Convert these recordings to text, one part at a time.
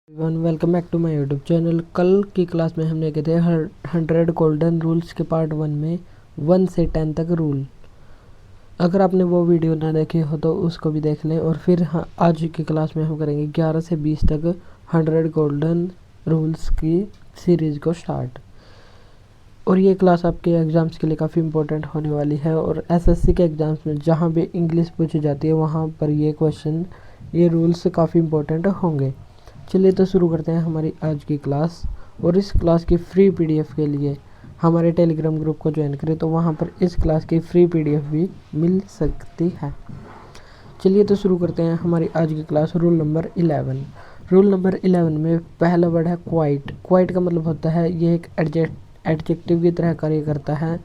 Welcome back to my YouTube channel. कल की class में हमने किए थे 100 गोल्डन रूल्स के पार्ट 1 में 1 से 10 तक रूल। अगर आपने वो वीडियो ना देखी हो तो उसको भी देख लें। और फिर आज की क्लास में हम करेंगे 11 से 20 तक 100 गोल्डन रूल्स की सीरीज़ को स्टार्ट। और ये क्लास आपके एग्ज़ाम्स के लिए काफ़ी इंपॉर्टेंट होने वाली है। और एसएससी के एग्ज़ाम्स में जहाँ भी इंग्लिश पूछी जाती है वहाँ पर ये रूल्स काफ़ी इंपॉर्टेंट होंगे। चलिए तो शुरू करते हैं हमारी आज की क्लास। और इस क्लास की फ्री पीडीएफ के लिए हमारे टेलीग्राम ग्रुप को ज्वाइन करें, तो वहाँ पर इस क्लास की फ्री पीडीएफ भी मिल सकती है। चलिए तो शुरू करते हैं हमारी आज की class. Rule number 11। Rule number 11 में पहला वर्ड है क्वाइट। क्वाइट का मतलब होता है ये एक एडजेक्टिव की तरह कार्य करता है।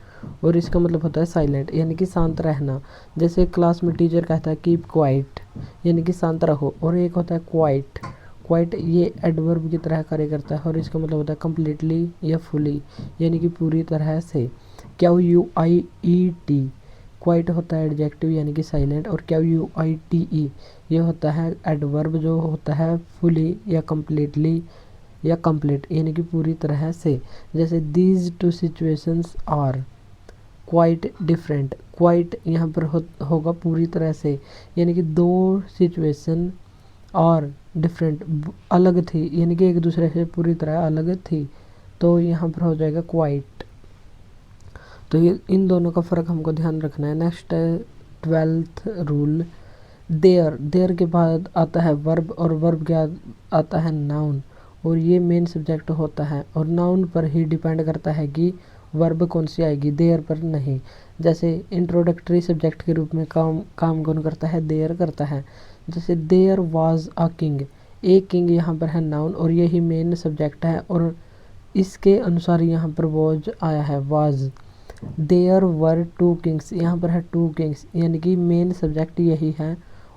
और इसका मतलब होता है साइलेंट, यानी कि शांत रहना। जैसे क्लास में टीचर कहता है कीप क्वाइट, यानी कि शांत रहो। और एक होता है क्वाइट। क्वाइट ये एडवर्ब की तरह कार्य करता है और इसका मतलब होता है कम्प्लीटली या फुली, यानी कि पूरी तरह से। QUIET क्वाइट होता है एडजेक्टिव यानी कि साइलेंट। और QUITE ये होता है एडवर्ब जो होता है फुली या कम्प्लीटली या कंप्लीट, यानी कि पूरी तरह से। जैसे these two situations are quite different. Quite यहाँ पर होगा पूरी तरह से, यानी कि दो सिचुएशन और डिफरेंट अलग थी, यानी कि एक दूसरे से पूरी तरह अलग थी, तो यहाँ पर हो जाएगा क्वाइट। तो ये इन दोनों का फ़र्क हमको ध्यान रखना है। नेक्स्ट है 12th रूल। देयर के बाद आता है वर्ब और वर्ब के बाद आता है नाउन। और ये मेन सब्जेक्ट होता है और नाउन पर ही डिपेंड करता है कि वर्ब कौन सी आएगी, देयर पर नहीं। जैसे इंट्रोडक्टरी सब्जेक्ट के रूप में काम कौन करता है, देयर करता है। जैसे there was a king, a king यहाँ पर है नाउन और यही मेन सब्जेक्ट है और इसके अनुसार यहाँ पर वाज आया है, was. There were two kings, यहाँ पर है टू किंग्स, यानी कि मेन सब्जेक्ट यही है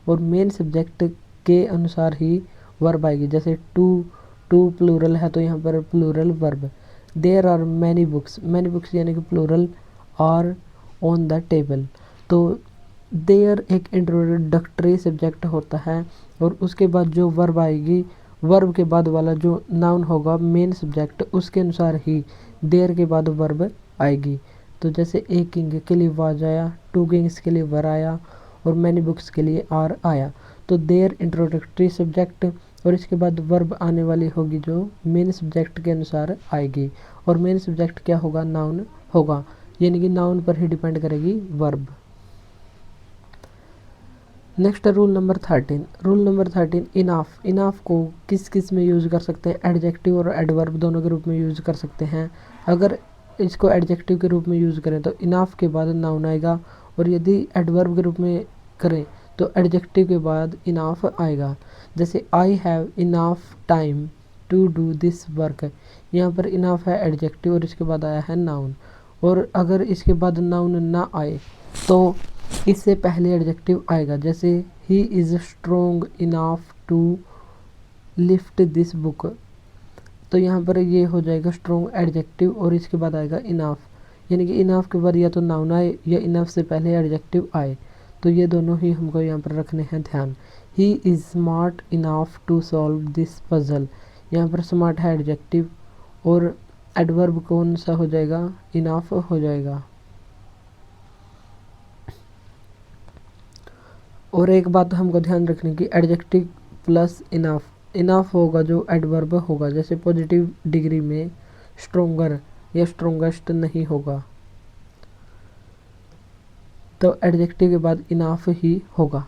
और मेन सब्जेक्ट के अनुसार ही वर्ब आएगी। जैसे टू प्लूरल है तो यहाँ पर plural verb. There are many books यानी कि plural are on the table. तो देयर एक इंट्रोडक्टरी सब्जेक्ट होता है और उसके बाद जो वर्ब आएगी, वर्ब के बाद वाला जो नाउन होगा मेन सब्जेक्ट, उसके अनुसार ही देयर के बाद वर्ब आएगी। तो जैसे ए किंग के लिए वाज आया, टू किंग्स के लिए वर आया और मैनी बुक्स के लिए आर आया। तो देयर इंट्रोडक्टरी सब्जेक्ट और इसके बाद वर्ब आने वाली होगी जो मेन सब्जेक्ट के अनुसार आएगी। और मेन सब्जेक्ट क्या होगा, नाउन होगा, यानी कि नाउन पर ही डिपेंड करेगी verb. Next rule number 13। Rule number 13 enough. Enough को किस किस में यूज़ कर सकते हैं, एडजेक्टिव और एडवर्ब दोनों के रूप में यूज़ कर सकते हैं। अगर इसको एडजेक्टिव के रूप में यूज़ करें तो इनाफ के बाद नाउन आएगा और यदि एडवर्ब के रूप में करें तो एडजेक्टिव के बाद इनाफ आएगा। जैसे I have enough time to do this work, यहाँ पर इनाफ है एडजेक्टिव और इसके बाद आया है नाउन। और अगर इसके बाद नाउन ना आए तो इससे पहले एडजेक्टिव आएगा। जैसे he is strong enough to lift this book, तो यहाँ पर ये हो जाएगा स्ट्रोंग एडजेक्टिव और इसके बाद आएगा इनाफ, यानी कि इनाफ के बाद या तो नाउन आए या इनाफ से पहले एडजेक्टिव आए। तो ये दोनों ही हमको यहाँ पर रखने हैं ध्यान। He is smart enough to solve this puzzle, यहाँ पर स्मार्ट है एडजेक्टिव और एडवर्ब कौन सा हो जाएगा, इनाफ हो जाएगा। और एक बात हमको ध्यान रखने की, एडजेक्टिव प्लस इनाफ होगा जो एडवर्ब होगा। जैसे पॉजिटिव डिग्री में स्ट्रोंगर या स्ट्रोंगेस्ट नहीं होगा, तो एडजेक्टिव के बाद इनाफ ही होगा।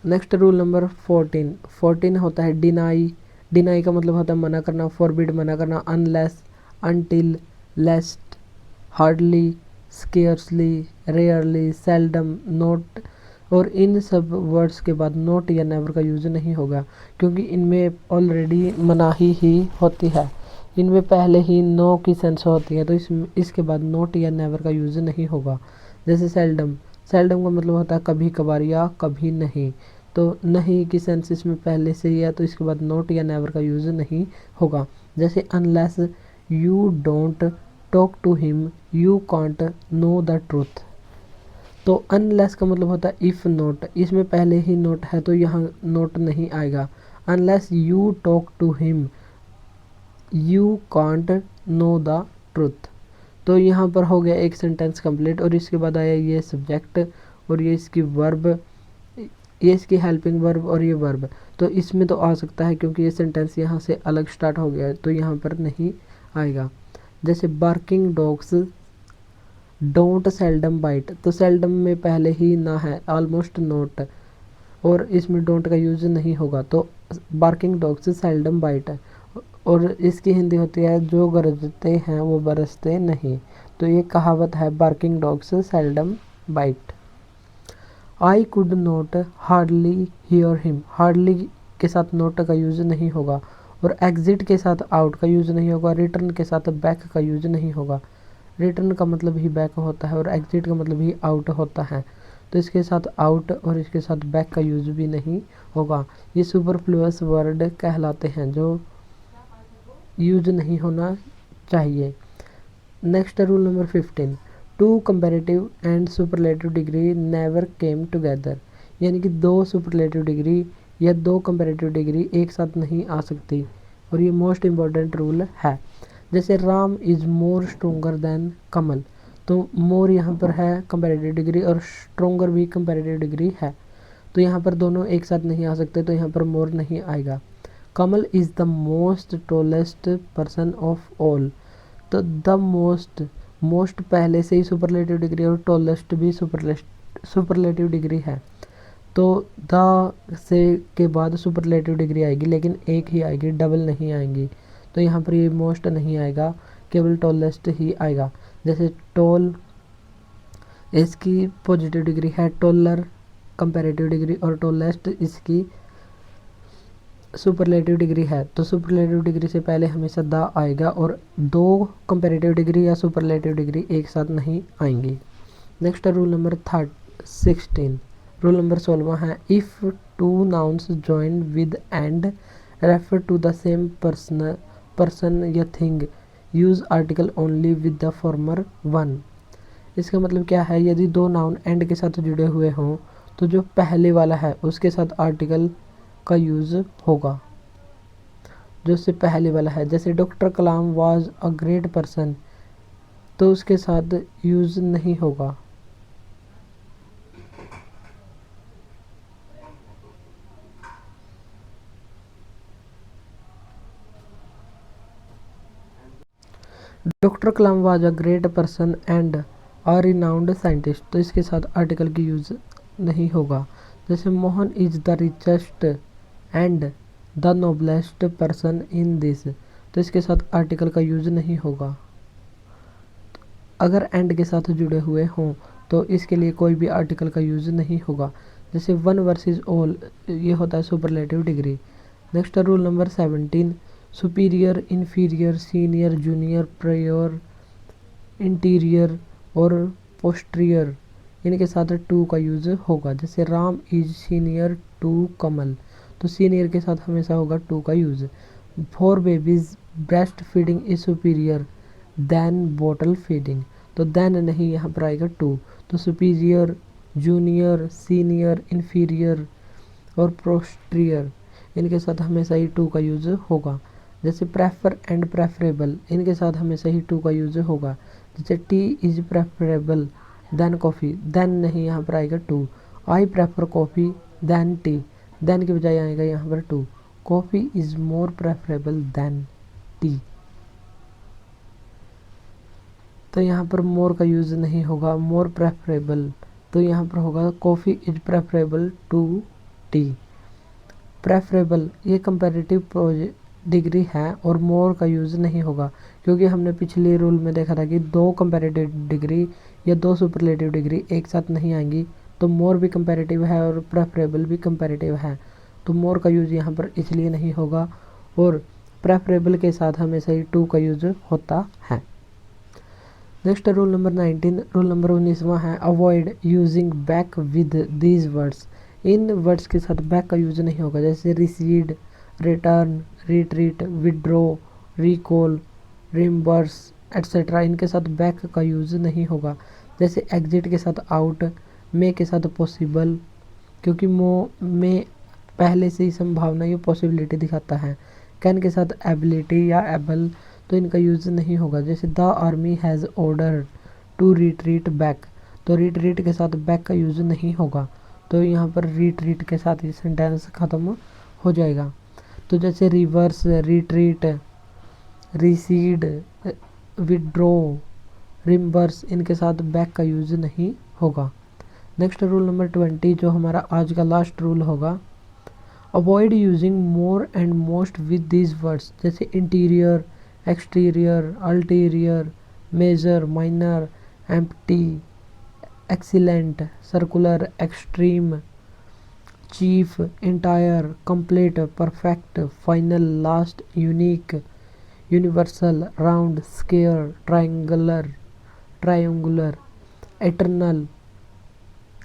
नेक्स्ट रूल नंबर 14 होता है डिनाई। डिनाई का मतलब होता है मना करना, फॉरबिड मना करना, unless, until, lest, hardly, scarcely, rarely, seldom, not. और इन सब वर्ड्स के बाद नोट या नेवर का यूज़ नहीं होगा क्योंकि इनमें ऑलरेडी मनाही ही होती है, इनमें पहले ही नो की सेंस होती है, तो इसके बाद नोट या नेवर का यूज़ नहीं होगा। जैसे सेल्डम का मतलब होता है कभी कभार या कभी नहीं, तो नहीं की सेंस इसमें पहले से ही है, तो इसके बाद नोट या नेवर का यूज़ नहीं होगा। जैसे unless you don't talk to him you can't know the truth, तो अनलेस का मतलब होता है इफ़ नोट, इसमें पहले ही नोट है तो यहाँ नोट नहीं आएगा। Unless you talk to him you can't know the truth. तो यहाँ पर हो गया एक सेंटेंस कंप्लीट, और इसके बाद आया ये सब्जेक्ट, और ये इसकी वर्ब, ये इसकी हेल्पिंग वर्ब, और ये वर्ब। तो इसमें तो आ सकता है क्योंकि ये सेंटेंस यहाँ से अलग स्टार्ट हो गया है, तो यहाँ पर नहीं आएगा। जैसे barking dogs don't seldom bite, तो सेल्डम में पहले ही ना है, ऑलमोस्ट नोट, और इसमें डोंट का यूज नहीं होगा, तो बार्किंग डॉग्स सेल्डम बाइट है। और इसकी हिंदी होती है जो गरजते हैं वो बरसते नहीं। तो ये कहावत है barking dogs seldom bite. I could not hardly hear him, hardly के साथ नोट का यूज नहीं होगा, और एग्जिट के साथ आउट का यूज नहीं होगा, रिटर्न के साथ बैक का यूज नहीं होगा। रिटर्न का मतलब ही बैक होता है और एग्जिट का मतलब ही आउट होता है, तो इसके साथ आउट और इसके साथ बैक का यूज भी नहीं होगा। ये सुपरफ्लुअस वर्ड कहलाते हैं जो यूज नहीं होना चाहिए। Next rule number 15, two comparative and superlative degree never came together, यानी कि दो सुपरलेटिव डिग्री या दो कंपैरेटिव डिग्री एक साथ नहीं आ सकती, और ये मोस्ट इम्पॉर्टेंट रूल है। जैसे Ram is more stronger than Kamal, तो मोर यहाँ पर है कंपैरेटिव डिग्री और स्ट्रोंगर भी कंपैरेटिव डिग्री है, तो यहाँ पर दोनों एक साथ नहीं आ सकते, तो यहाँ पर मोर नहीं आएगा। Kamal is the most tallest person of all, तो द मोस्ट पहले से ही सुपरलेटिव डिग्री और टॉलेस्ट भी सुपरलेटिव डिग्री है, तो द से के बाद सुपरलेटिव डिग्री आएगी, लेकिन एक ही आएगी, डबल नहीं आएंगी, तो यहाँ पर ये मोस्ट नहीं आएगा, केवल टॉलेस्ट ही आएगा। जैसे टॉल इसकी पॉजिटिव डिग्री है, टॉलर कंपैरेटिव डिग्री, और टॉलेस्ट इसकी सुपरलेटिव डिग्री है, तो सुपरलेटिव डिग्री से पहले हमेशा द आएगा, और दो कंपैरेटिव डिग्री या सुपरलेटिव डिग्री एक साथ नहीं आएंगी। Next rule number 16, rule number 16 है, if two nouns join with and refer to the same person या thing use article only with the former one. इसका मतलब क्या है, यदि दो नाउन एंड के साथ जुड़े हुए हों तो जो पहले वाला है उसके साथ आर्टिकल का यूज़ होगा जो उससे पहले वाला है। जैसे doctor Kalam was a great person, तो उसके साथ यूज़ नहीं होगा। Doctor Kalam was a great person and a renowned scientist, तो इसके साथ आर्टिकल की यूज़ नहीं होगा। जैसे Mohan is the richest and the noblest person in this, तो इसके साथ आर्टिकल का यूज़ नहीं होगा। अगर एंड के साथ जुड़े हुए हों तो इसके लिए कोई भी आर्टिकल का यूज़ नहीं होगा। जैसे वन वर्सेस ऑल, ये होता है superlative degree. Next rule number 17, superior, inferior, senior, junior, prior, interior और पोस्टीरियर, इनके साथ टू का यूज़ होगा। जैसे Ram is senior to Kamal, तो सीनियर के साथ हमेशा होगा टू का use. For babies breast feeding is superior than bottle feeding, तो देन नहीं, यहाँ पर आएगा टू। तो सुपीरियर, जूनियर, सीनियर, इन्फीरियर और पोस्टीरियर, इनके साथ हमेशा ही टू का यूज़ होगा। जैसे प्रेफर एंड प्रेफरेबल, इनके साथ हमेशा ही टू का यूज़ होगा। जैसे tea is preferable than coffee, then नहीं, यहाँ पर आएगा to. I prefer coffee than tea, then के बजाय आएगा यहाँ पर to. Coffee is more preferable than tea, तो यहाँ पर मोर का यूज़ नहीं होगा, मोर प्रेफरेबल, तो यहाँ पर होगा coffee is preferable to tea. Preferable ये कंपैरेटिव डिग्री है और मोर का यूज़ नहीं होगा, क्योंकि हमने पिछले रूल में देखा था कि दो कंपैरेटिव डिग्री या दो सुपरलेटिव डिग्री एक साथ नहीं आएंगी, तो मोर भी कंपैरेटिव है और प्रेफरेबल भी कंपैरेटिव है, तो मोर का यूज़ यहाँ पर इसलिए नहीं होगा, और प्रेफरेबल के साथ हमेशा ही टू का यूज़ होता है। Next rule number 19, rule number 19वां है, avoid using back with these words, इन वर्ड्स के साथ बैक का यूज़ नहीं होगा। जैसे recede, return, retreat, withdraw, recall, reimburse etcetera, इनके साथ बैक का यूज़ नहीं होगा। जैसे एग्जिट के साथ आउट, मे के साथ पॉसिबल, क्योंकि मे पहले से ही संभावना या पॉसिबिलिटी दिखाता है। कैन के साथ एबिलिटी या एबल, तो इनका यूज़ नहीं होगा। जैसे the army has order to retreat back, तो रिट्रीट के साथ बैक का यूज़ नहीं होगा, तो यहाँ पर रिट्रीट के साथ ये सेंटेंस ख़त्म हो जाएगा। तो जैसे reverse, retreat, recede, withdraw, reimburse, इनके साथ बैक का यूज़ नहीं होगा। नेक्स्ट रूल नंबर 20 जो हमारा आज का लास्ट रूल होगा, avoid using more and most with these words. जैसे interior, exterior, ulterior, major, minor, empty, excellent, circular, extreme, chief, entire, complete, perfect, final, last, unique, universal, round, square, triangular, eternal,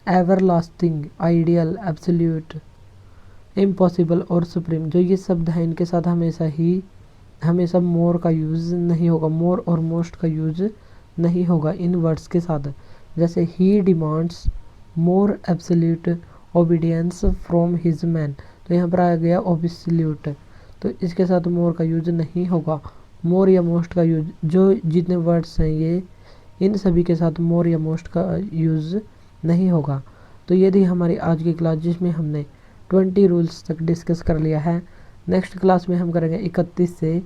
everlasting, ideal, absolute, impossible और supreme. जो ये शब्द हैं इनके साथ हमेशा मोर का यूज़ नहीं होगा, मोर और मोस्ट का यूज़ नहीं होगा इन वर्ड्स के साथ। जैसे he demands more absolute obedience from his man, तो यहाँ पर आ गया ओबिसल्यूट, तो इसके साथ मोर का यूज नहीं होगा। मोर या मोस्ट का यूज, जो जितने वर्ड्स हैं ये इन सभी के साथ मोर या मोस्ट का यूज़ नहीं होगा। तो ये थी हमारी आज की क्लास जिसमें हमने 20 रूल्स तक डिस्कस कर लिया है। नेक्स्ट क्लास में हम करेंगे 21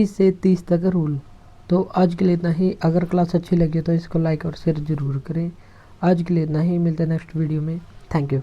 से 30 तक रूल। तो आज के लिए इतना ही। अगर क्लास अच्छी लगी तो इसको लाइक और शेयर ज़रूर करें। आज के लिए इतना ही, मिलते हैं नेक्स्ट वीडियो में। Thank you.